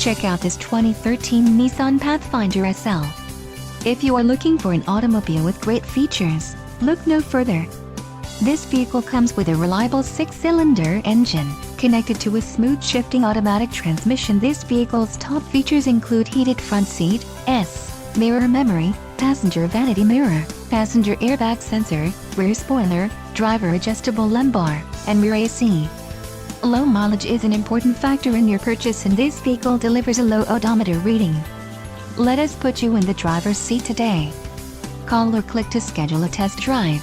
Check out this 2013 Nissan Pathfinder SL. If you are looking for an automobile with great features, look no further. This vehicle comes with a reliable 6-cylinder engine, connected to a smooth shifting automatic transmission. This vehicle's top features include heated front seat, mirror memory, passenger vanity mirror, passenger airbag sensor, rear spoiler, driver adjustable lumbar, and rear AC. Low mileage is an important factor in your purchase, and this vehicle delivers a low odometer reading. Let us put you in the driver's seat today. Call or click to schedule a test drive.